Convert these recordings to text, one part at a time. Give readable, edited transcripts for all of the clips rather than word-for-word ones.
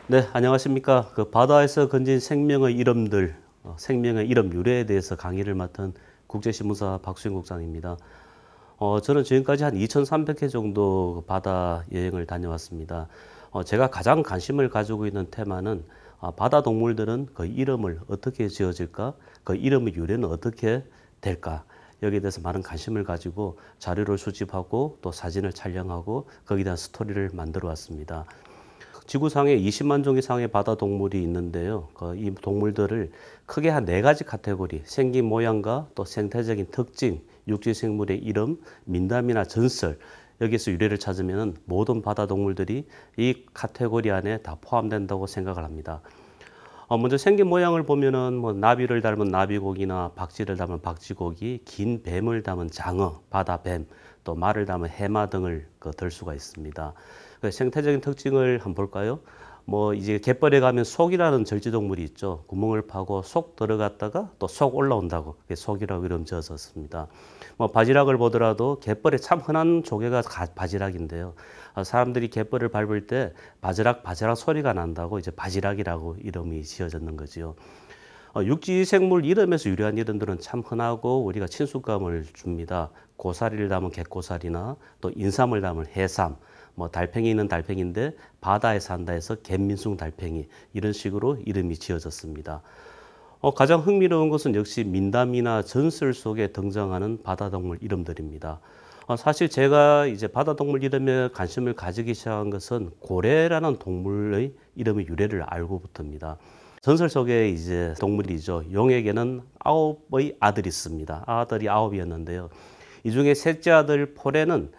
네, 안녕하십니까. 그 바다에서 건진 생명의 이름들, 생명의 이름 유래에 대해서 강의를 맡은 국제신문사 박수영 국장입니다. 저는 지금까지 한 2,300회 정도 바다 여행을 다녀왔습니다. 제가 가장 관심을 가지고 있는 테마는 바다 동물들은 그 이름을 어떻게 지어질까? 그 이름의 유래는 어떻게 될까? 여기에 대해서 많은 관심을 가지고 자료를 수집하고 또 사진을 촬영하고 거기에 대한 스토리를 만들어 왔습니다. 지구상에 20만 종 이상의 바다 동물이 있는데요. 이 동물들을 크게 한 네 가지 카테고리, 생긴 모양과 또 생태적인 특징, 육지 생물의 이름, 민담이나 전설, 여기서 유래를 찾으면 모든 바다 동물들이 이 카테고리 안에 다 포함된다고 생각을 합니다. 먼저 생긴 모양을 보면은 뭐 나비를 닮은 나비고기나 박쥐를 닮은 박쥐고기, 긴 뱀을 닮은 장어, 바다뱀, 또 말을 닮은 해마 등을 들 수가 있습니다. 생태적인 특징을 한번 볼까요? 뭐 이제 갯벌에 가면 속이라는 절지동물이 있죠. 구멍을 파고 속 들어갔다가 또 속 올라온다고 속이라고 이름 지어졌습니다. 뭐 바지락을 보더라도 갯벌에 참 흔한 조개가 바지락인데요. 사람들이 갯벌을 밟을 때 바지락 소리가 난다고 이제 바지락이라고 이름이 지어졌는 거지요. 육지 생물 이름에서 유래한 이름들은 참 흔하고 우리가 친숙감을 줍니다. 고사리를 담은 갯고사리나 또 인삼을 담은 해삼, 뭐 달팽이는 달팽이인데 바다에 산다 해서 갯민숭 달팽이 이런 식으로 이름이 지어졌습니다. 가장 흥미로운 것은 역시 민담이나 전설 속에 등장하는 바다동물 이름들입니다. 사실 제가 이제 바다동물 이름에 관심을 가지기 시작한 것은 고래라는 동물의 이름의 유래를 알고부터입니다. 전설 속에 이제 동물이죠. 용에게는 9의 아들이 있습니다. 아들이 9이었는데요. 이 중에 셋째 아들 포레는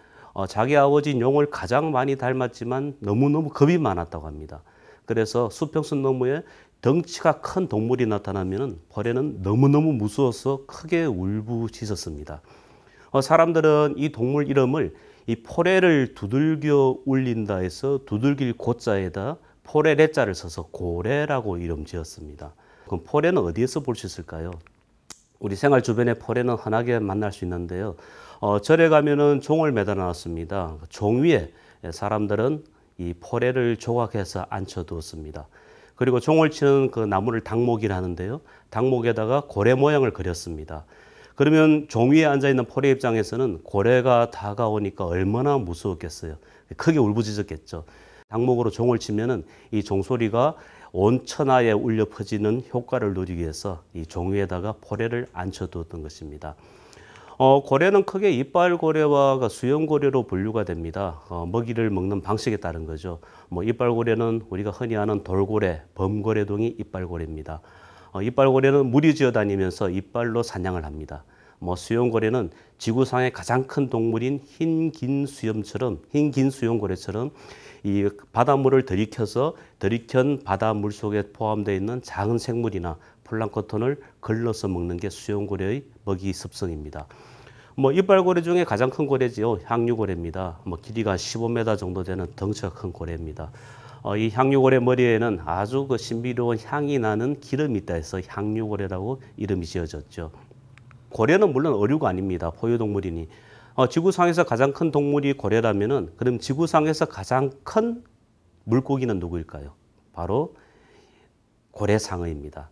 자기 아버지인 용을 가장 많이 닮았지만 너무너무 겁이 많았다고 합니다. 그래서 수평선 너머에 덩치가 큰 동물이 나타나면 포레는 너무너무 무서워서 크게 울부짖었습니다. 사람들은 이 동물 이름을 이 포레를 두들겨 울린다 해서 두들길 고자에다 포레 레자를 써서 고래라고 이름 지었습니다. 그럼 포레는 어디에서 볼 수 있을까요? 우리 생활 주변에 포레는 흔하게 만날 수 있는데요. 절에 가면은 종을 매달아 놨습니다. 종 위에 사람들은 이 포레를 조각해서 앉혀 두었습니다. 그리고 종을 치는 그 나무를 당목이라 하는데요. 당목에다가 고래 모양을 그렸습니다. 그러면 종 위에 앉아 있는 포레 입장에서는 고래가 다가오니까 얼마나 무서웠겠어요. 크게 울부짖었겠죠. 당목으로 종을 치면은 이 종소리가 온 천하에 울려 퍼지는 효과를 누리기 위해서 이 종 위에다가 포레를 앉혀두었던 것입니다. 고래는 크게 이빨고래와 수염고래로 분류가 됩니다. 먹이를 먹는 방식에 따른 거죠. 뭐 이빨고래는 우리가 흔히 아는 돌고래, 범고래동이 이빨고래입니다. 이빨고래는 무리 지어 다니면서 이빨로 사냥을 합니다. 뭐 수염고래는 지구상의 가장 큰 동물인 흰 긴 수염고래처럼 이 바닷물을 들이켠 바닷물 속에 포함되어 있는 작은 생물이나 플랑크톤을 걸러서 먹는 게 수염고래의 먹이 습성입니다. 뭐 이빨고래 중에 가장 큰 고래지요. 향유고래입니다. 뭐 길이가 15m 정도 되는 덩치가 큰 고래입니다. 이 향유고래 머리에는 아주 그 신비로운 향이 나는 기름이 있다 해서 향유고래라고 이름이 지어졌죠. 고래는 물론 어류가 아닙니다. 포유동물이니. 지구상에서 가장 큰 동물이 고래라면은 그럼 지구상에서 가장 큰 물고기는 누구일까요? 바로 고래상어입니다.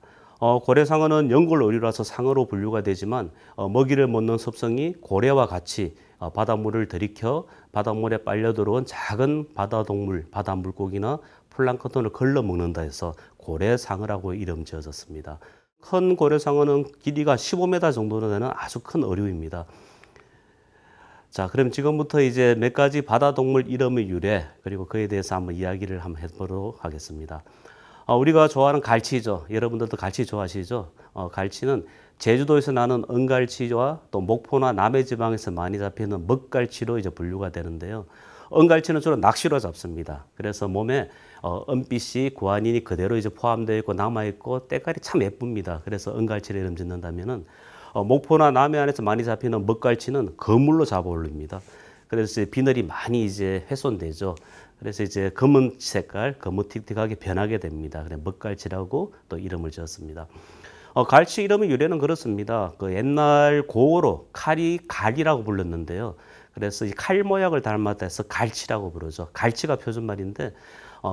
고래상어는 연골 어류라서 상어로 분류가 되지만 먹이를 먹는 습성이 고래와 같이 바닷물을 들이켜 바닷물에 빨려 들어온 작은 바다동물, 바다물고기나 플랑크톤을 걸러 먹는다 해서 고래상어라고 이름 지어졌습니다. 큰 고래상어는 길이가 15m 정도나 되는 아주 큰 어류입니다. 자, 그럼 지금부터 이제 몇 가지 바다동물 이름의 유래 그리고 그에 대해서 한번 이야기를 한번 해보도록 하겠습니다. 우리가 좋아하는 갈치죠. 여러분들도 갈치 좋아하시죠? 갈치는 제주도에서 나는 은갈치와 또 목포나 남해지방에서 많이 잡히는 먹갈치로 이제 분류가 되는데요. 은갈치는 주로 낚시로 잡습니다. 그래서 몸에 은빛이 구안인이 그대로 이제 포함되어 있고 남아 있고 때깔이 참 예쁩니다. 그래서 은갈치를 이름 짓는다면은 목포나 남해안에서 많이 잡히는 먹갈치는 그물로 잡아 올립니다. 그래서 비늘이 많이 이제 훼손되죠. 그래서 이제 검은 색깔, 거무틱틱하게 변하게 됩니다. 그래 먹갈치라고 또 이름을 지었습니다. 갈치 이름의 유래는 그렇습니다. 그 옛날 고어로 칼이 갈이라고 불렀는데요. 그래서 이 칼 모양을 닮았다 해서 갈치라고 부르죠. 갈치가 표준말인데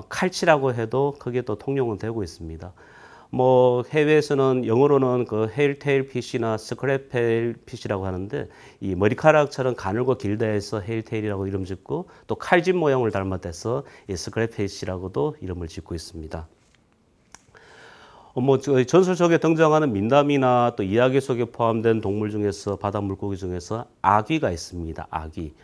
칼치라고 해도 크게 또 통용은 되고 있습니다. 뭐 해외에서는 영어로는 그 헤일테일 피쉬나 스크랩테일 피쉬라고 하는데 이 머리카락처럼 가늘고 길다 해서 헤일테일이라고 이름 짓고 또 칼집 모양을 닮았다해서 이 스크랩 피쉬라고도 이름을 짓고 있습니다. 뭐 전설 속에 등장하는 민담이나 또 이야기 속에 포함된 동물 중에서 바다 물고기 중에서 아귀가 있습니다. 아귀.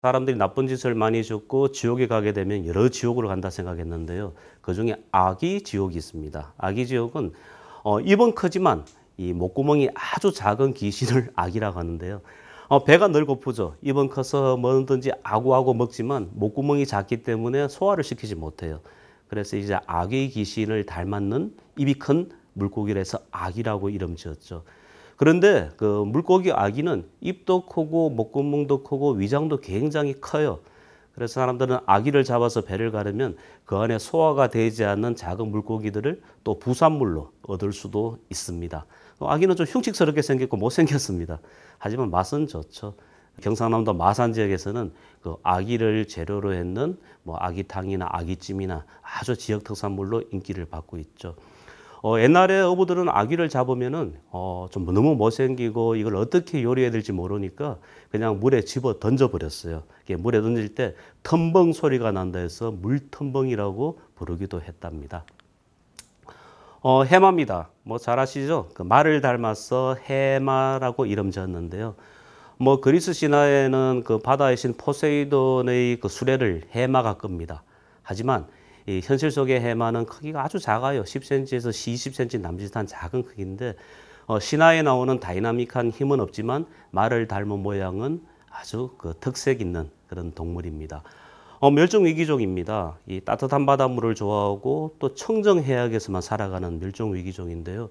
사람들이 나쁜 짓을 많이 짓고 지옥에 가게 되면 여러 지옥으로 간다 생각했는데요. 그중에 아귀 지옥이 있습니다. 아귀 지옥은 입은 크지만 이 목구멍이 아주 작은 귀신을 아귀라고 하는데요. 배가 늘 고프죠. 입은 커서 뭐든지 아구아구 먹지만 목구멍이 작기 때문에 소화를 시키지 못해요. 그래서 이제 아귀 귀신을 닮았는 입이 큰 물고기라서 아귀라고 이름 지었죠. 그런데 그 물고기 아귀는 입도 크고 목구멍도 크고 위장도 굉장히 커요. 그래서 사람들은 아귀를 잡아서 배를 가르면 그 안에 소화가 되지 않는 작은 물고기들을 또 부산물로 얻을 수도 있습니다. 아귀는 좀 흉측스럽게 생겼고 못생겼습니다. 하지만 맛은 좋죠. 경상남도 마산 지역에서는 그 아귀를 재료로 했는 뭐 아귀탕이나 아귀찜이나 아주 지역 특산물로 인기를 받고 있죠. 옛날에 어부들은 아귀를 잡으면은 좀 너무 못생기고 이걸 어떻게 요리해야 될지 모르니까 그냥 물에 집어 던져 버렸어요. 물에 던질 때 텀벙 소리가 난다 해서 물텀벙이라고 부르기도 했답니다. 해마입니다. 뭐 잘 아시죠? 그 말을 닮아서 해마라고 이름 지었는데요. 뭐 그리스 신화에는 그 바다의 신 포세이돈의 그 수레를 해마가 끕니다. 하지만 이 현실 속의 해마는 크기가 아주 작아요. 10cm에서 20cm 남짓한 작은 크기인데 신화에 나오는 다이나믹한 힘은 없지만 말을 닮은 모양은 아주 그 특색 있는 그런 동물입니다. 멸종위기종입니다. 이 따뜻한 바닷물을 좋아하고 또 청정해역에서만 살아가는 멸종위기종인데요.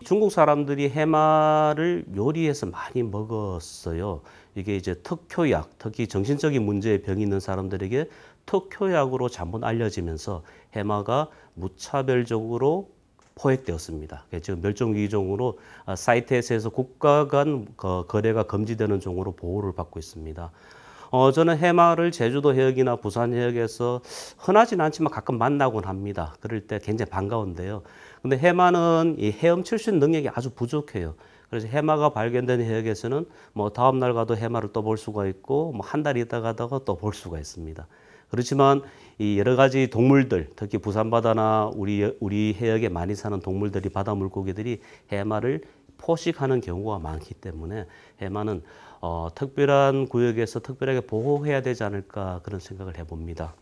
중국 사람들이 해마를 요리해서 많이 먹었어요. 이게 이제 특효약, 특히 정신적인 문제에 병이 있는 사람들에게 특효약으로 잘못 알려지면서 해마가 무차별적으로 포획되었습니다. 지금 멸종위기종으로 사이테스에서 국가 간 거래가 금지되는 종으로 보호를 받고 있습니다. 저는 해마를 제주도 해역이나 부산 해역에서 흔하지는 않지만 가끔 만나곤 합니다. 그럴 때 굉장히 반가운데요. 근데 해마는 이 헤엄칠 수 있는 능력이 아주 부족해요. 그래서 해마가 발견된 해역에서는 뭐 다음 날 가도 해마를 또 볼 수가 있고 뭐 한 달 있다 가다가 또 볼 수가 있습니다. 그렇지만 이 여러 가지 동물들, 특히 부산 바다나 우리 해역에 많이 사는 동물들이 바다 물고기들이 해마를 포식하는 경우가 많기 때문에 해마는 특별한 구역에서 특별하게 보호해야 되지 않을까 그런 생각을 해봅니다.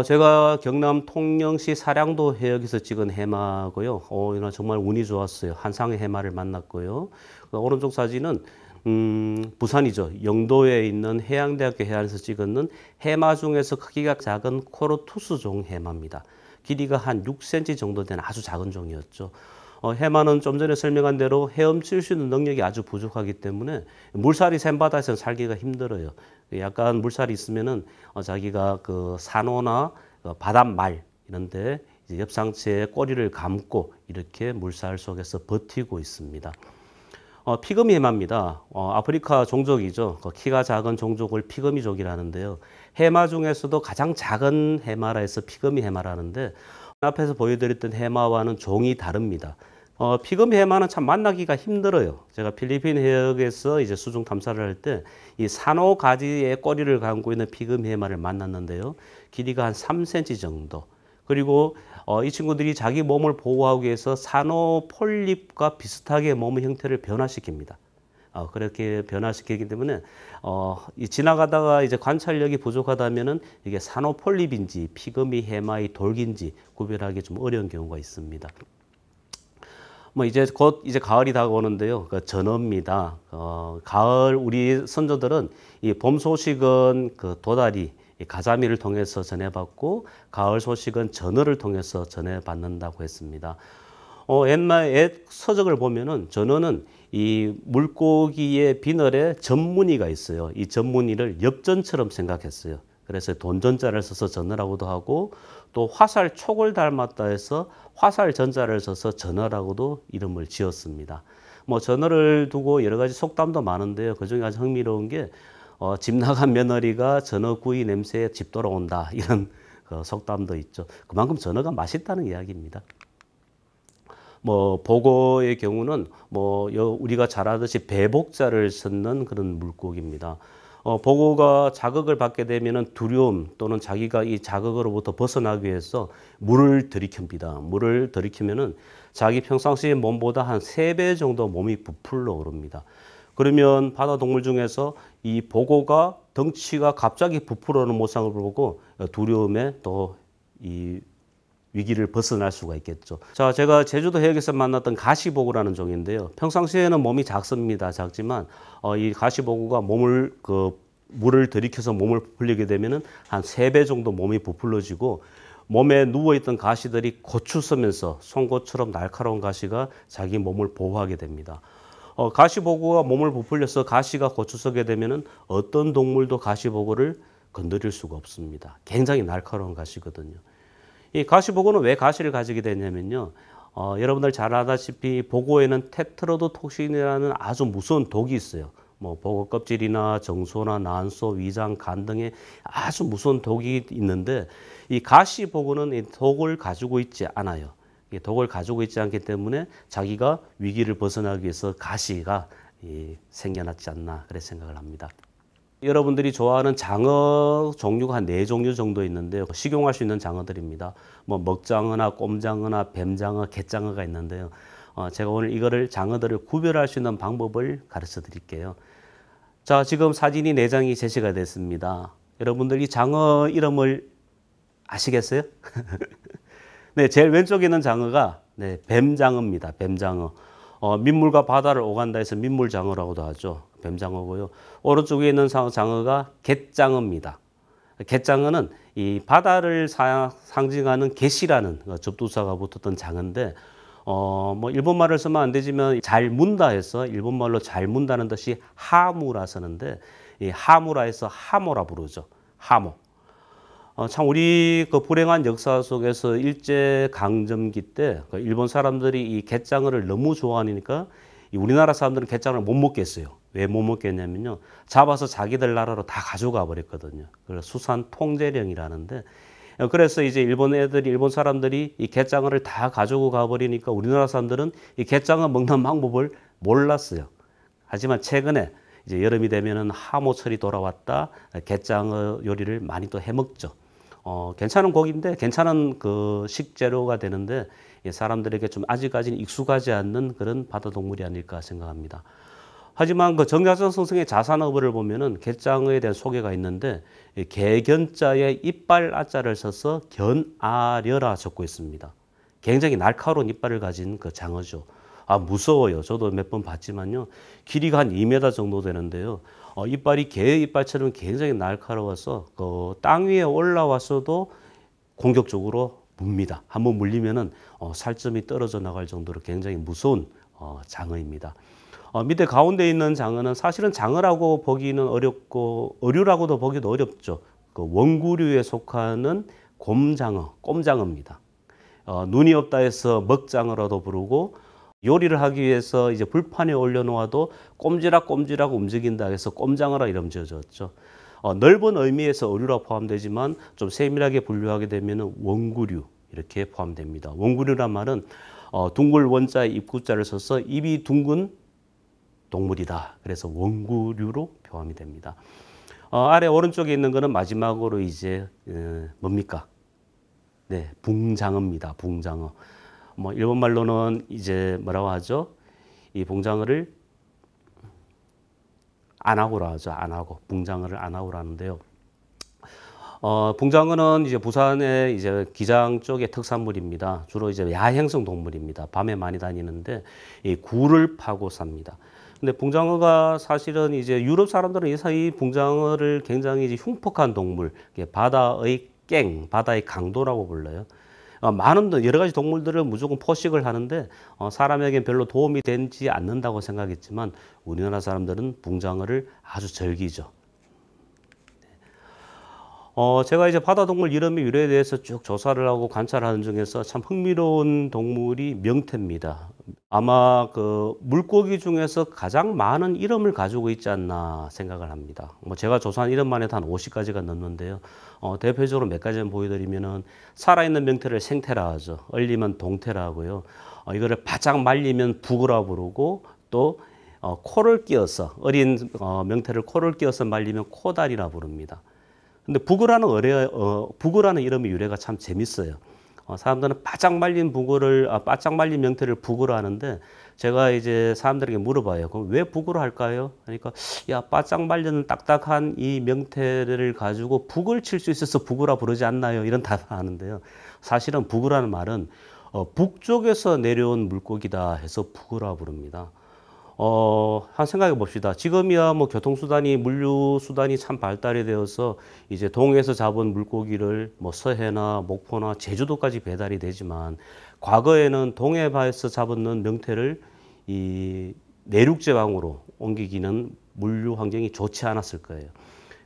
제가 경남 통영시 사량도 해역에서 찍은 해마고요. 이날 정말 운이 좋았어요. 한상의 해마를 만났고요. 오른쪽 사진은 부산이죠. 영도에 있는 해양대학교 해안에서 찍은 해마 중에서 크기가 작은 코르투스종 해마입니다. 길이가 한 6cm 정도 되는 아주 작은 종이었죠. 해마는 좀 전에 설명한 대로 헤엄칠 수 있는 능력이 아주 부족하기 때문에 물살이 센 바다에서는 살기가 힘들어요. 약간 물살이 있으면은 자기가 그 산호나 바닷말 이런데 옆 상체에 꼬리를 감고 이렇게 물살 속에서 버티고 있습니다. 피그미 해마입니다. 아프리카 종족이죠. 키가 작은 종족을 피그미족이라는데요. 해마 중에서도 가장 작은 해마라 해서 피그미 해마라는데 앞에서 보여드렸던 해마와는 종이 다릅니다. 피그미 해마는 참 만나기가 힘들어요. 제가 필리핀 해역에서 이제 수중 탐사를 할 때 이 산호 가지에 꼬리를 감고 있는 피그미 해마를 만났는데요. 길이가 한 3cm 정도. 그리고 이 친구들이 자기 몸을 보호하기 위해서 산호 폴립과 비슷하게 몸의 형태를 변화시킵니다. 그렇게 변화시키기 때문에 지나가다가 이제 관찰력이 부족하다면은 이게 산호 폴립인지 피그미 해마의 돌기인지 구별하기 좀 어려운 경우가 있습니다. 뭐 이제 곧 이제 가을이 다가오는데요. 그 전어입니다. 가을 우리 선조들은 이 봄 소식은 그 도다리, 가자미를 통해서 전해받고 가을 소식은 전어를 통해서 전해받는다고 했습니다. 옛날 옛 서적을 보면은 전어는 이 물고기의 비늘에 전무늬가 있어요. 이 전무늬를 엽전처럼 생각했어요. 그래서 돈전자를 써서 전어라고도 하고 또 화살 촉을 닮았다 해서 화살 전자를 써서 전어라고도 이름을 지었습니다. 뭐 전어를 두고 여러 가지 속담도 많은데요. 그중에 아주 흥미로운 게 집 나간 며느리가 전어구이 냄새에 집 돌아온다. 이런 그 속담도 있죠. 그만큼 전어가 맛있다는 이야기입니다. 뭐 보고의 경우는 뭐 우리가 잘 아듯이 배복자를 섞는 그런 물고기입니다. 보고가 자극을 받게 되면은 두려움 또는 자기가 이 자극으로부터 벗어나기 위해서 물을 들이킵니다. 물을 들이키면은 자기 평상시의 몸보다 한 3배 정도 몸이 부풀러 오릅니다. 그러면 바다 동물 중에서 이 보고가 덩치가 갑자기 부풀어 오는 모습을 보고 두려움에 또 이 위기를 벗어날 수가 있겠죠. 자, 제가 제주도 해역에서 만났던 가시보고라는 종인데요. 평상시에는 몸이 작습니다. 작지만 이 가시보고가 물을 들이켜서 몸을 부풀리게 되면은 한 3배 정도 몸이 부풀러지고 몸에 누워있던 가시들이 고추 서면서 송곳처럼 날카로운 가시가 자기 몸을 보호하게 됩니다. 가시보고가 몸을 부풀려서 가시가 고추 서게 되면은 어떤 동물도 가시보고를 건드릴 수가 없습니다. 굉장히 날카로운 가시거든요. 이 가시보고는 왜 가시를 가지게 되냐면요. 여러분들 잘 아다시피 보고에는 테트로도톡신이라는 아주 무서운 독이 있어요. 뭐 보고 껍질이나 정소나 난소, 위장, 간 등의 아주 무서운 독이 있는데 이 가시보고는 이 독을 가지고 있지 않아요. 이 독을 가지고 있지 않기 때문에 자기가 위기를 벗어나기 위해서 가시가 생겨났지 않나 그렇게 생각을 합니다. 여러분들이 좋아하는 장어 종류가 한 4종류 정도 있는데요. 식용할 수 있는 장어들입니다. 뭐 먹장어나 꼼장어나 뱀장어, 갯장어가 있는데요. 제가 오늘 이거를 장어들을 구별할 수 있는 방법을 가르쳐 드릴게요. 자, 지금 사진이 4장이 제시가 됐습니다. 여러분들 이 장어 이름을 아시겠어요? 네, 제일 왼쪽에 있는 장어가 뱀장어입니다. 뱀장어. 민물과 바다를 오간다 해서 민물장어라고도 하죠. 뱀장어고요. 오른쪽에 있는 장어가 갯장어입니다. 갯장어는 이 바다를 상징하는 갯이라는 접두사가 붙었던 장어인데, 뭐 일본말을 쓰면 안 되지만 잘 문다 해서 일본말로 잘 문다는 뜻이 하무라 쓰는데, 이 하무라 해서 하모라 부르죠. 하모. 참 우리 그 불행한 역사 속에서 일제 강점기 때 일본 사람들이 이 갯장어를 너무 좋아하니까 우리나라 사람들은 갯장어를 못 먹겠어요. 왜 못 먹겠냐면요. 잡아서 자기들 나라로 다 가져가 버렸거든요. 그래서 수산 통제령이라는데 그래서 이제 일본 사람들이 이 갯장어를 다 가지고 가 버리니까 우리나라 사람들은 이 갯장어 먹는 방법을 몰랐어요. 하지만 최근에 이제 여름이 되면은 하모철이 돌아왔다. 갯장어 요리를 많이 또 해 먹죠. 괜찮은 고기인데 괜찮은 그 식재료가 되는데 사람들에게 좀 아직까지는 익숙하지 않는 그런 바다 동물이 아닐까 생각합니다. 하지만 그 정약전 선생의 자산어부를 보면은 갯장어에 대한 소개가 있는데 개견자에 이빨 아자를 써서 견아려라 적고 있습니다. 굉장히 날카로운 이빨을 가진 그 장어죠. 무서워요. 저도 몇 번 봤지만요. 길이가 한 2m 정도 되는데요. 이빨이 개의 이빨처럼 굉장히 날카로워서 땅 위에 올라와서도 공격적으로 뭅니다. 한번 물리면은 살점이 떨어져 나갈 정도로 굉장히 무서운 장어입니다. 밑에 가운데 있는 장어는 사실은 장어라고 보기는 어렵고 어류라고도 보기도 어렵죠. 그 원구류에 속하는 꼼장어입니다. 눈이 없다 해서 먹장어라도 부르고 요리를 하기 위해서 이제 불판에 올려놓아도 꼼지락꼼지락 움직인다 해서 꼼장어라 이름 지어졌죠. 넓은 의미에서 어류라 포함되지만 좀 세밀하게 분류하게 되면 원구류 이렇게 포함됩니다. 원구류란 말은 둥글 원자에 입구자를 써서 입이 둥근 동물이다. 그래서 원구류로 포함이 됩니다. 아래 오른쪽에 있는 거는 마지막으로 이제 뭡니까? 네, 붕장어입니다. 붕장어. 뭐 일본말로는 이제 뭐라고 하죠? 이 붕장어를 안하고라 하죠. 안하고. 붕장어를 안하고라 하는데요. 붕장어는 이제 부산의 이제 기장 쪽의 특산물입니다. 주로 이제 야행성 동물입니다. 밤에 많이 다니는데 이 굴을 파고 삽니다. 근데 붕장어가 사실은 이제 유럽 사람들은 이 붕장어를 굉장히 이제 흉폭한 동물, 바다의 바다의 강도라고 불러요. 많은 여러 가지 동물들은 무조건 포식을 하는데 사람에겐 별로 도움이 되지 않는다고 생각했지만 우리나라 사람들은 붕장어를 아주 즐기죠. 제가 이제 바다동물 이름의 유래에 대해서 쭉 조사를 하고 관찰하는 중에서 참 흥미로운 동물이 명태입니다. 아마 그 물고기 중에서 가장 많은 이름을 가지고 있지 않나 생각을 합니다. 뭐 제가 조사한 이름만 해도 한 50가지가 넘는데요. 대표적으로 몇 가지만 보여드리면은 살아있는 명태를 생태라 하죠. 얼리면 동태라 하고요. 이거를 바짝 말리면 북어라 부르고 또 코를 끼워서 어린 명태를 코를 끼워서 말리면 코다리라 부릅니다. 근데 북어라는 이름의 유래가 참 재밌어요. 사람들은 바짝 말린 바짝 말린 명태를 북어로 하는데 제가 이제 사람들에게 물어봐요. 그럼 왜 북어로 할까요? 그러니까 야, 바짝 말린 딱딱한 이 명태를 가지고 북을 칠 수 있어서 북어라 부르지 않나요? 이런 답을 하는데요. 사실은 북어라는 말은 북쪽에서 내려온 물고기다 해서 북어라 부릅니다. 한 생각해 봅시다. 지금이야 뭐 교통수단이, 물류수단이 참 발달이 되어서 이제 동해에서 잡은 물고기를 뭐 서해나 목포나 제주도까지 배달이 되지만 과거에는 동해바에서 잡은 명태를 이 내륙지방으로 옮기기는 물류 환경이 좋지 않았을 거예요.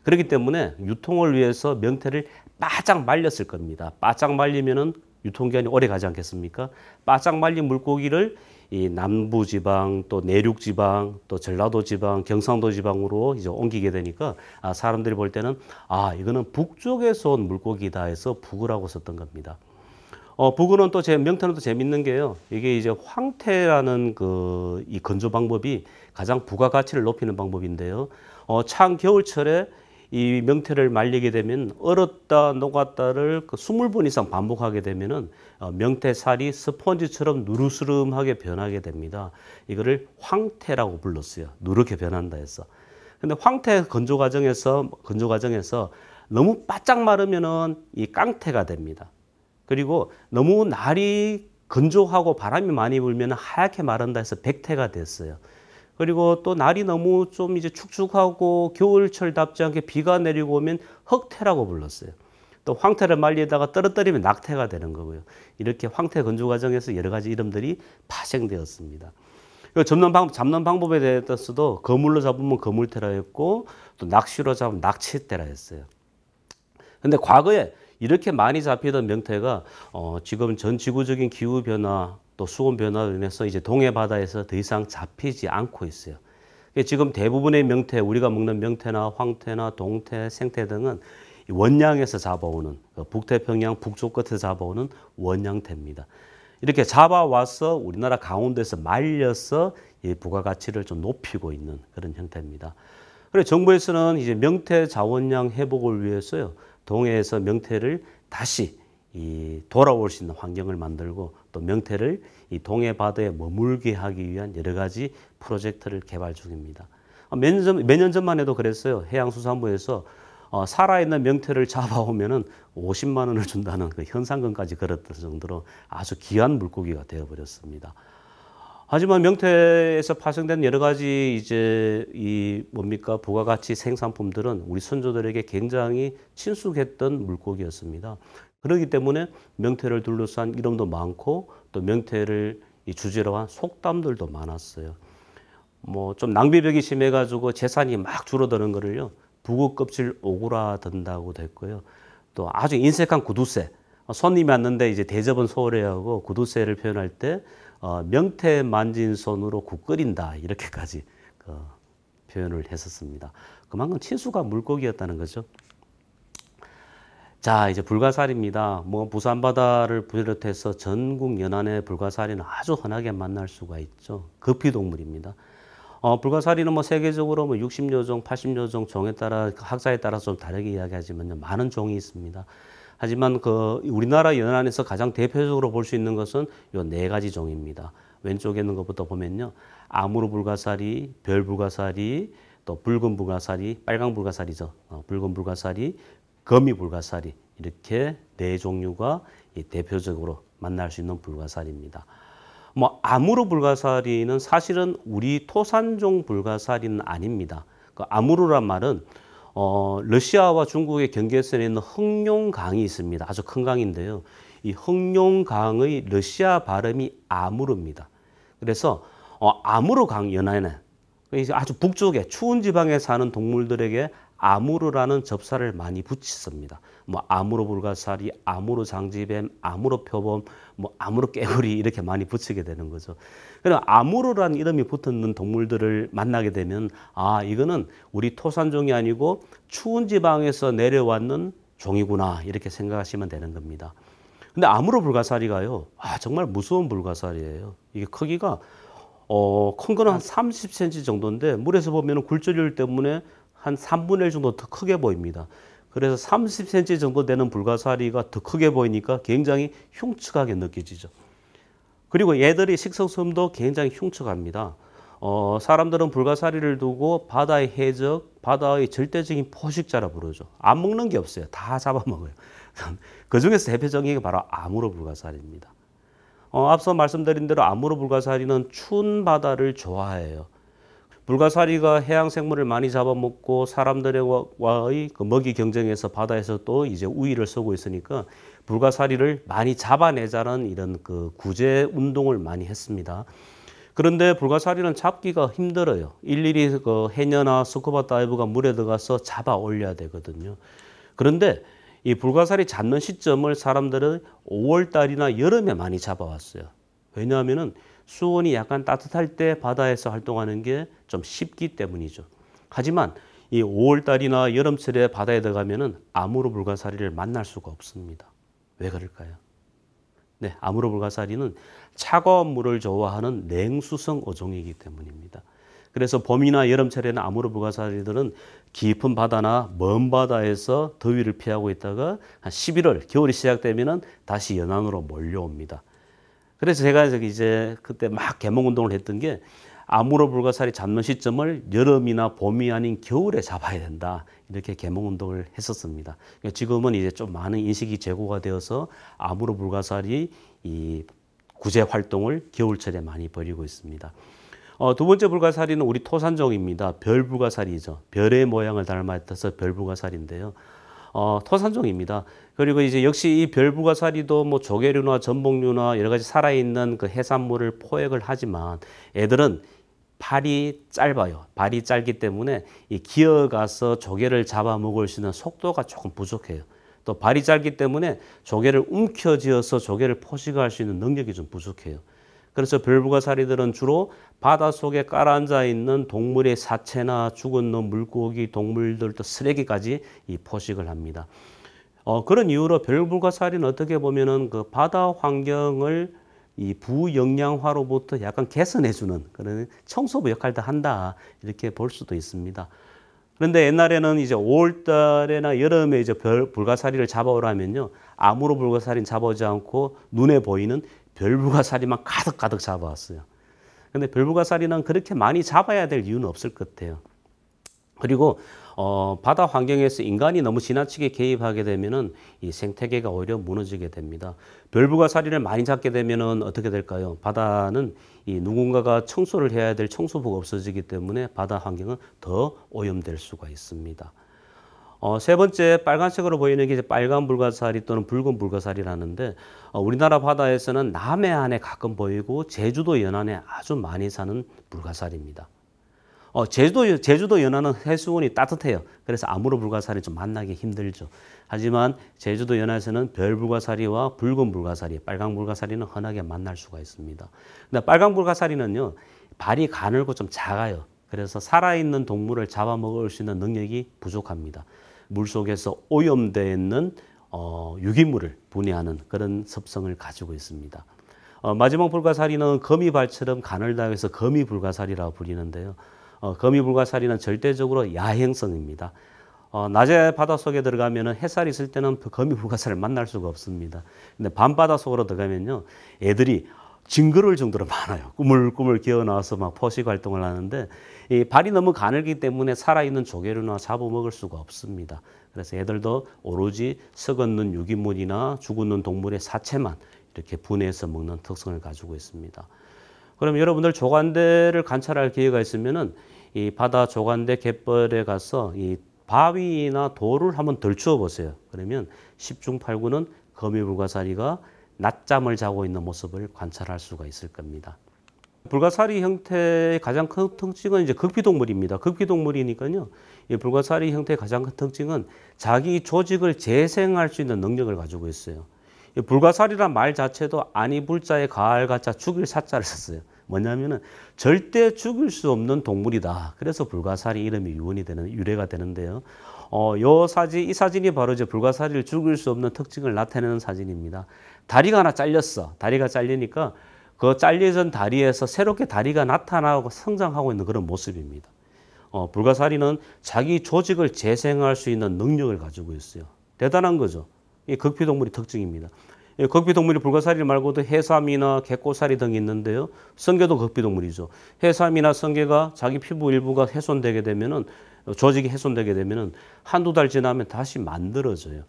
그렇기 때문에 유통을 위해서 명태를 바짝 말렸을 겁니다. 바짝 말리면은 유통기한이 오래 가지 않겠습니까? 바짝 말린 물고기를 이 남부지방, 또 내륙지방, 또 전라도지방, 경상도지방으로 이제 옮기게 되니까 사람들이 볼 때는 이거는 북쪽에서 온 물고기다 해서 북어라고 썼던 겁니다. 북어는 또 명태는 또 재밌는 게요. 이게 이제 황태라는 이 건조 방법이 가장 부가가치를 높이는 방법인데요. 찬 겨울철에 이 명태를 말리게 되면 얼었다 녹았다를 20번 이상 반복하게 되면은 명태살이 스펀지처럼 누르스름하게 변하게 됩니다. 이거를 황태라고 불렀어요. 누렇게 변한다 해서. 근데 황태 건조 과정에서 너무 바짝 마르면은 이 깡태가 됩니다. 그리고 너무 날이 건조하고 바람이 많이 불면 하얗게 마른다 해서 백태가 됐어요. 그리고 또 날이 너무 좀 이제 축축하고 겨울철답지 않게 비가 내리고 오면 흑태라고 불렀어요. 또 황태를 말리다가 떨어뜨리면 낙태가 되는 거고요. 이렇게 황태 건조 과정에서 여러 가지 이름들이 파생되었습니다. 잡는 방법에 대해서도 거물로 잡으면 거물태라 했고 또 낚시로 잡으면 낚싯대라 했어요. 근데 과거에 이렇게 많이 잡히던 명태가 지금 전 지구적인 기후 변화 또 수온 변화로 인해서 이제 동해 바다에서 더 이상 잡히지 않고 있어요. 지금 대부분의 명태, 우리가 먹는 명태나 황태나 동태, 생태 등은 원양에서 잡아오는 북태평양 북쪽 끝에서 잡아오는 원양태입니다. 이렇게 잡아와서 우리나라 강원도에서 말려서 이 부가가치를 좀 높이고 있는 그런 형태입니다. 그래서 정부에서는 이제 명태 자원량 회복을 위해서요, 동해에서 명태를 다시 돌아올 수 있는 환경을 만들고 또 명태를 이 동해 바다에 머물게 하기 위한 여러 가지 프로젝트를 개발 중입니다. 몇 년 전만 해도 그랬어요. 해양수산부에서 살아있는 명태를 잡아오면은 50만 원을 준다는 그 현상금까지 걸었던 정도로 아주 귀한 물고기가 되어버렸습니다. 하지만 명태에서 파생된 여러 가지 이제 부가가치 생산품들은 우리 선조들에게 굉장히 친숙했던 물고기였습니다. 그렇기 때문에 명태를 둘러싼 이름도 많고 또 명태를 주제로 한 속담들도 많았어요. 뭐 좀 낭비벽이 심해가지고 재산이 막 줄어드는 거를요, 북어 껍질 오그라든다고 됐고요. 또 아주 인색한 구두쇠, 손님이 왔는데 이제 대접은 소홀히 하고 구두쇠를 표현할 때 명태 만진 손으로 국 끓인다 이렇게까지 표현을 했었습니다. 그만큼 친숙한 물고기였다는 거죠. 자, 이제 불가사리입니다. 뭐 부산 바다를 비롯해서 전국 연안의 불가사리는 아주 흔하게 만날 수가 있죠. 거피동물입니다. 불가사리는 뭐 세계적으로 뭐 60여 종, 80여 종 종에 따라 학자에 따라서 좀 다르게 이야기하지만요, 많은 종이 있습니다. 하지만 우리나라 연안에서 가장 대표적으로 볼 수 있는 것은 요 4가지 종입니다. 왼쪽에 있는 것부터 보면요, 아무르 불가사리, 별 불가사리, 또 붉은 불가사리, 빨강 불가사리죠. 붉은 불가사리, 거미 불가사리, 이렇게 4종류가 대표적으로 만날 수 있는 불가사리입니다. 뭐 아무르 불가사리는 사실은 우리 토산종 불가사리는 아닙니다. 그 아무르란 말은 러시아와 중국의 경계선에 있는 흑룡강이 있습니다. 아주 큰 강인데요. 이 흑룡강의 러시아 발음이 아무르입니다. 그래서 아무르강 연안에 아주 북쪽에 추운 지방에 사는 동물들에게 아무르라는 접사를 많이 붙였습니다. 뭐 아무르 불가사리, 아무르 장지뱀, 아무르 표범, 뭐 아무르 깨구리 이렇게 많이 붙이게 되는 거죠. 그럼 아무르라는 이름이 붙는 동물들을 만나게 되면 아 이거는 우리 토산종이 아니고 추운 지방에서 내려왔는 종이구나 이렇게 생각하시면 되는 겁니다. 근데 아무르 불가사리가요, 아 정말 무서운 불가사리예요. 이게 크기가 큰 거는 한 30cm 정도인데 물에서 보면 굴절율 때문에 한 3분의 1 정도 더 크게 보입니다. 그래서 30cm 정도 되는 불가사리가 더 크게 보이니까 굉장히 흉측하게 느껴지죠. 그리고 얘들이 식성섬도 굉장히 흉측합니다. 사람들은 불가사리를 두고 바다의 해적, 바다의 절대적인 포식자라 부르죠. 안 먹는 게 없어요. 다 잡아먹어요. 그 중에서 대표적인 게 바로 아무르 불가사리입니다. 앞서 말씀드린 대로 아무르 불가사리는 추운 바다를 좋아해요. 불가사리가 해양 생물을 많이 잡아먹고 사람들과의 그 먹이 경쟁에서 바다에서 또 이제 우위를 서고 있으니까 불가사리를 많이 잡아내자는 이런 그 구제 운동을 많이 했습니다. 그런데 불가사리는 잡기가 힘들어요. 일일이 그 해녀나 스쿠버 다이버가 물에 들어가서 잡아 올려야 되거든요. 그런데 이 불가사리 잡는 시점을 사람들은 5월 달이나 여름에 많이 잡아왔어요. 왜냐하면은 수온이 약간 따뜻할 때 바다에서 활동하는 게 좀 쉽기 때문이죠. 하지만 이 5월 달이나 여름철에 바다에 들어가면은 아무르 불가사리를 만날 수가 없습니다. 왜 그럴까요? 네, 아무르 불가사리는 차가운 물을 좋아하는 냉수성 어종이기 때문입니다. 그래서 봄이나 여름철에는 아무르 불가사리들은 깊은 바다나 먼 바다에서 더위를 피하고 있다가 한 11월 겨울이 시작되면은 다시 연안으로 몰려옵니다. 그래서 제가 이제 그때 막 개몽운동을 했던 게 아무르 불가사리 잡는 시점을 여름이나 봄이 아닌 겨울에 잡아야 된다. 이렇게 개몽운동을 했었습니다. 지금은 이제 좀 많은 인식이 제고가 되어서 아무르 불가사리 이 구제 활동을 겨울철에 많이 벌이고 있습니다. 두 번째 불가사리는 우리 토산종입니다. 별불가사리죠. 별의 모양을 닮아서 별불가사리인데요. 토산종입니다. 그리고 이제 역시 이 별불가사리도 뭐 조개류나 전복류나 여러 가지 살아있는 그 해산물을 포획을 하지만 애들은 발이 짧아요. 발이 짧기 때문에 이 기어가서 조개를 잡아먹을 수 있는 속도가 조금 부족해요. 또 발이 짧기 때문에 조개를 움켜쥐어서 조개를 포식할 수 있는 능력이 좀 부족해요. 그래서 별불가사리들은 주로 바닷속에 깔아앉아 있는 동물의 사체나 죽은 물고기, 동물들, 또 쓰레기까지 이 포식을 합니다. 그런 이유로 별불가사리는 어떻게 보면은 그 바다 환경을 이 부영양화로부터 약간 개선해주는 그런 청소부 역할도 한다. 이렇게 볼 수도 있습니다. 그런데 옛날에는 이제 5월 달에나 여름에 이제 불가사리를 잡아오라면요. 아무로 불가사리는 잡아오지 않고 눈에 보이는 별불가사리만 가득 잡아왔어요. 근데 별불가사리는 그렇게 많이 잡아야 될 이유는 없을 것 같아요. 그리고 바다 환경에서 인간이 너무 지나치게 개입하게 되면은 이 생태계가 오히려 무너지게 됩니다. 별불가사리를 많이 잡게 되면은 어떻게 될까요? 바다는 이 누군가가 청소를 해야 될 청소부가 없어지기 때문에 바다 환경은 더 오염될 수가 있습니다. 세 번째 빨간색으로 보이는 게 이제 빨간 불가사리 또는 붉은 불가사리라는데 우리나라 바다에서는 남해안에 가끔 보이고 제주도 연안에 아주 많이 사는 불가사리입니다. 제주도 연안은 해수온이 따뜻해요. 그래서 아무로 불가사리 좀 만나기 힘들죠. 하지만 제주도 연안에서는 별불가사리와 붉은 불가사리, 빨강 불가사리는 흔하게 만날 수가 있습니다. 근데 빨강 불가사리는요, 발이 가늘고 좀 작아요. 그래서 살아있는 동물을 잡아먹을 수 있는 능력이 부족합니다. 물속에서 오염되어 있는 유기물을 분해하는 그런 습성을 가지고 있습니다. 마지막 불가사리는 거미발처럼 가늘다 해서 거미불가사리라고 불리는데요. 거미불가사리는 절대적으로 야행성입니다. 낮에 바닷속에 들어가면 햇살이 있을 때는 거미불가사리를 만날 수가 없습니다. 근데 밤바닷속으로 들어가면요, 애들이 징그러울 정도로 많아요. 꾸물꾸물 기어나와서 막 포식 활동을 하는데 이 발이 너무 가늘기 때문에 살아있는 조개류나 잡아먹을 수가 없습니다. 그래서 애들도 오로지 썩었는 유기물이나 죽었는 동물의 사체만 이렇게 분해해서 먹는 특성을 가지고 있습니다. 그럼 여러분들 조간대를 관찰할 기회가 있으면은 이 바다 조간대 갯벌에 가서 이 바위나 돌을 한번 덜추어 보세요. 그러면 10중 8구는 거미불가사리가 낮잠을 자고 있는 모습을 관찰할 수가 있을 겁니다. 불가사리 형태의 가장 큰 특징은 이제 극피동물입니다. 극피동물이니까요. 이 불가사리 형태의 가장 큰 특징은 자기 조직을 재생할 수 있는 능력을 가지고 있어요. 이 불가사리란 말 자체도 아니 불자에 가을 가자 죽일 사자를 썼어요. 뭐냐면은 절대 죽일 수 없는 동물이다. 그래서 불가사리 이름이 유래가 되는데요. 이 사진이 바로 이제 불가사리를 죽일 수 없는 특징을 나타내는 사진입니다. 다리가 하나 잘렸어. 다리가 잘리니까 그 잘려진 다리에서 새롭게 다리가 나타나고 성장하고 있는 그런 모습입니다. 불가사리는 자기 조직을 재생할 수 있는 능력을 가지고 있어요. 대단한 거죠. 이 극피동물의 특징입니다. 이 극피동물이 불가사리 말고도 해삼이나 개꼬사리 등이 있는데요. 성게도 극피동물이죠. 해삼이나 성게가 자기 피부 일부가 훼손되게 되면은 조직이 훼손되게 되면은 한두 달 지나면 다시 만들어져요.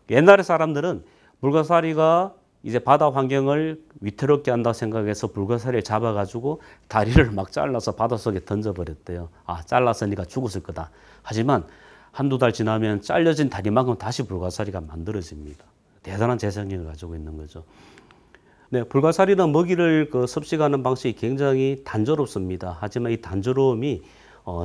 옛날의 사람들은 불가사리가 이제 바다 환경을 위태롭게 한다 생각해서 불가사리를 잡아가지고 다리를 막 잘라서 바닷속에 던져버렸대요. 아, 잘랐으니까 죽었을 거다. 하지만 한두 달 지나면 잘려진 다리만큼 다시 불가사리가 만들어집니다. 대단한 재생력을 가지고 있는 거죠. 네, 불가사리는 먹이를 섭식하는 방식이 굉장히 단조롭습니다. 하지만 이 단조로움이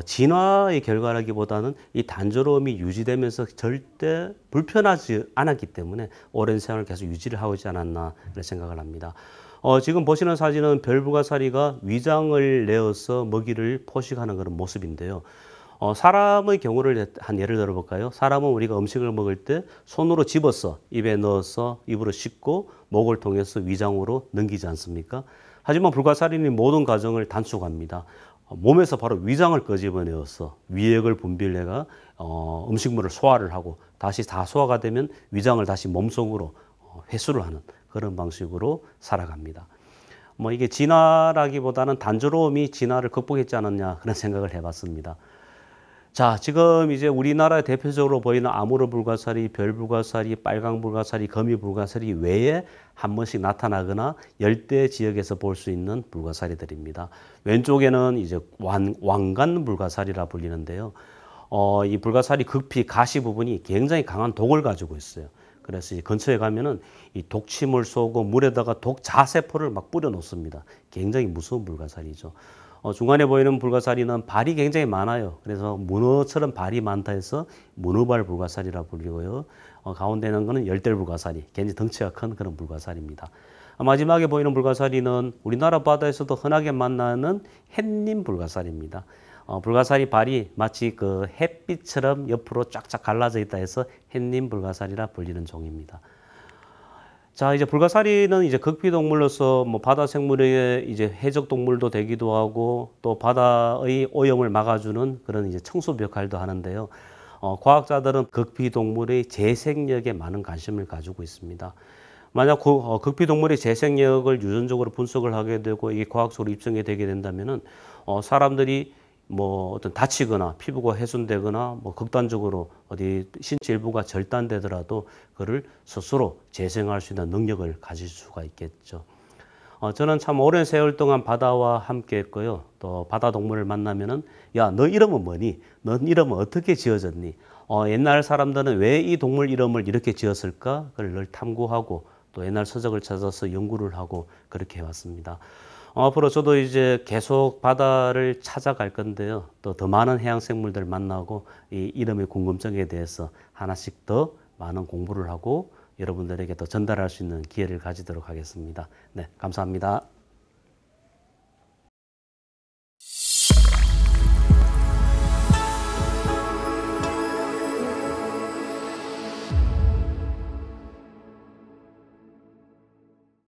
진화의 결과라기보다는 이 단조로움이 유지되면서 절대 불편하지 않았기 때문에 오랜 세월을 계속 유지를 하고 있지 않았나 이런 생각을 합니다. 지금 보시는 사진은 별불가사리가 위장을 내어서 먹이를 포식하는 그런 모습인데요. 사람의 경우를 한 예를 들어볼까요? 사람은 우리가 음식을 먹을 때 손으로 집어서 입에 넣어서 입으로 씹고 목을 통해서 위장으로 넘기지 않습니까? 하지만 불가사리는 모든 과정을 단축합니다. 몸에서 바로 위장을 끄집어내어서 위액을 분비해가 음식물을 소화를 하고 다시 다 소화가 되면 위장을 다시 몸속으로 회수를 하는 그런 방식으로 살아갑니다. 이게 진화라기보다는 단조로움이 진화를 극복했지 않았냐 그런 생각을 해봤습니다. 자, 지금 이제 우리나라에 대표적으로 보이는 아무르 불가사리, 별 불가사리, 빨강 불가사리, 거미 불가사리 외에 한 번씩 나타나거나 열대 지역에서 볼 수 있는 불가사리들입니다. 왼쪽에는 이제 왕관 불가사리라 불리는데요. 이 불가사리 극피 가시 부분이 굉장히 강한 독을 가지고 있어요. 그래서 이 근처에 가면은 이 독침을 쏘고 물에다가 독 자세포를 막 뿌려 놓습니다. 굉장히 무서운 불가사리죠. 중간에 보이는 불가사리는 발이 굉장히 많아요. 그래서 문어처럼 발이 많다 해서 문어발 불가사리라 불리고요. 가운데 있는 거는 열대 불가사리, 굉장히 덩치가 큰 그런 불가사리입니다. 마지막에 보이는 불가사리는 우리나라 바다에서도 흔하게 만나는 햇님 불가사리입니다. 불가사리 발이 마치 그 햇빛처럼 옆으로 쫙쫙 갈라져 있다 해서 햇님 불가사리라 불리는 종입니다. 자, 이제 불가사리는 이제 극피동물로서 바다 생물의 이제 해적 동물도 되기도 하고 또 바다의 오염을 막아주는 그런 이제 청소부 역할도 하는데요. 과학자들은 극피동물의 재생력에 많은 관심을 가지고 있습니다. 만약 극피동물의 재생력을 유전적으로 분석을 하게 되고 이게 과학적으로 입증이 되게 된다면은 사람들이 어떤 다치거나 피부가 훼손되거나 극단적으로 어디 신체 일부가 절단되더라도 그를 스스로 재생할 수 있는 능력을 가질 수가 있겠죠. 저는 참 오랜 세월 동안 바다와 함께 했고요. 또 바다 동물을 만나면은 야, 너 이름은 뭐니? 너 이름은 어떻게 지어졌니? 옛날 사람들은 왜 이 동물 이름을 이렇게 지었을까? 그걸 늘 탐구하고 또 옛날 서적을 찾아서 연구를 하고 그렇게 해왔습니다. 앞으로 저도 이제 계속 바다를 찾아갈 건데요. 또 더 많은 해양 생물들 만나고 이 이름의 궁금증에 대해서 하나씩 더 많은 공부를 하고 여러분들에게 더 전달할 수 있는 기회를 가지도록 하겠습니다. 네, 감사합니다.